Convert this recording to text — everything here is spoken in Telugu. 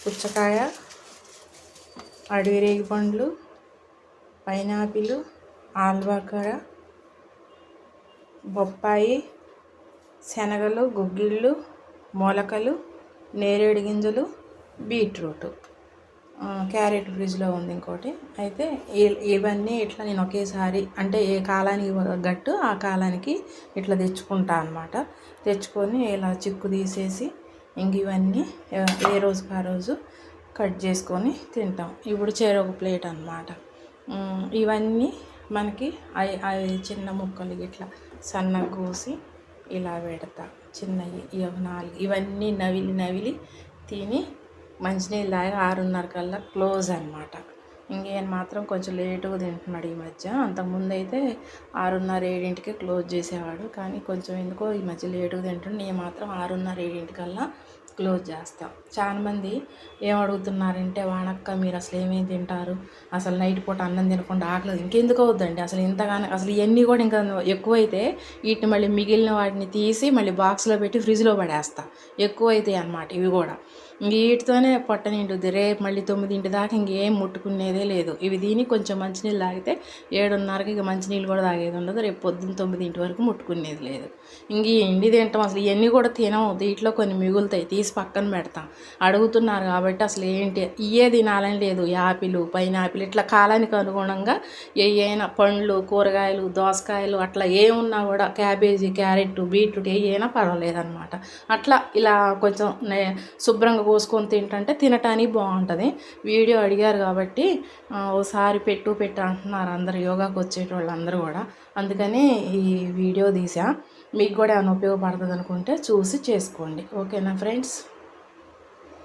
పుచ్చకాయ, అడవి రేగి పండ్లు, పైనాపిల్, ఆల్బకాయ, బొప్పాయి, శనగలు, గుగ్గిళ్ళు, మొలకలు, నేరేడు గింజలు, బీట్రూట్, క్యారెట్ ఫ్రిడ్జ్లో ఉంది ఇంకోటి. అయితే ఇవన్నీ ఇట్లా నేను ఒకేసారి అంటే ఏ కాలానికి గట్టు ఆ కాలానికి ఇట్లా తెచ్చుకుంటా అన్నమాట. తెచ్చుకొని ఇలా చిక్కు తీసేసి ఇంక ఇవన్నీ ఏ రోజుకి ఆ రోజు కట్ చేసుకొని తింటాం. ఇప్పుడు చెరొక ప్లేట్ అన్నమాట. ఇవన్నీ మనకి అవి చిన్న ముక్కలు ఇట్లా సన్నగా కోసి ఇలా పెడతా. చిన్నవి ఇవి 4 ఇవన్నీ నవిలి తిని మంచినీళ్ళు తాగి 6:30 కల్లా క్లోజ్ అనమాట. ఇంకేం మాత్రం కొంచెం లేటుగా తింటున్నాడు ఈ మధ్య. అంతకుముందు అయితే 6:30, 7కే క్లోజ్ చేసేవాడు. కానీ కొంచెం ఎందుకో ఈ మధ్య లేటుగా తింటుండే. నేను మాత్రం 6:30, 7 కల్లా క్లోజ్ చేస్తాం. చాలామంది ఏం అడుగుతున్నారంటే, వానక్క మీరు అసలు ఏమేమి తింటారు, అసలు నైట్ పూట అన్నం తినకుండా ఆకలి ఇంకెందుకు అవుద్దండి అసలు ఇంతగానో, అసలు ఇవన్నీ కూడా ఇంకా ఎక్కువైతే వీటిని మళ్ళీ మిగిలిన వాటిని తీసి మళ్ళీ బాక్స్లో పెట్టి ఫ్రిడ్జ్లో పడేస్తా. ఎక్కువైతాయి అన్నమాట ఇవి కూడా. వీటితోనే పొట్ట నిండుద్ది. రేపు మళ్ళీ 9 దాకా ఇంకేం ముట్టుకునేదే లేదు. ఇవి తిని కొంచెం మంచినీళ్ళు తాగితే 7:30కి ఇక మంచినీళ్ళు కూడా తాగేది ఉండదు. రేపు పొద్దున్న 9 వరకు ముట్టుకునేది లేదు. ఇంక ఎండి తింటాం. అసలు ఇవన్నీ కూడా తినము. వీటిలో కొన్ని మిగులుతాయి, తీసి పక్కన పెడతాం. అడుగుతున్నారు కాబట్టి అసలు ఏంటి ఇవే తినాలని లేదు. యాపిల్, పైనాపిల్ ఇట్లా కాలానికి అనుగుణంగా ఏవైనా పండ్లు, కూరగాయలు, దోసకాయలు అట్లా ఏమున్నా కూడా, క్యాబేజీ, క్యారెట్, బీట్రూట్ ఏవైనా పర్వాలేదన్నమాట. అట్లా ఇలా కొంచెం శుభ్రంగా కోసుకొని తినటానికి బాగుంటుంది. వీడియో అడిగారు కాబట్టి ఒకసారి పెట్టు అంటున్నారు అందరు, యోగాకు వచ్చేటోళ్ళు అందరూ కూడా. అందుకని ఈ వీడియో తీసా. మీకు కూడా ఏమైనా ఉపయోగపడుతుంది అనుకుంటే చూసి చేసుకోండి. ఓకేనా ఫ్రెండ్స్?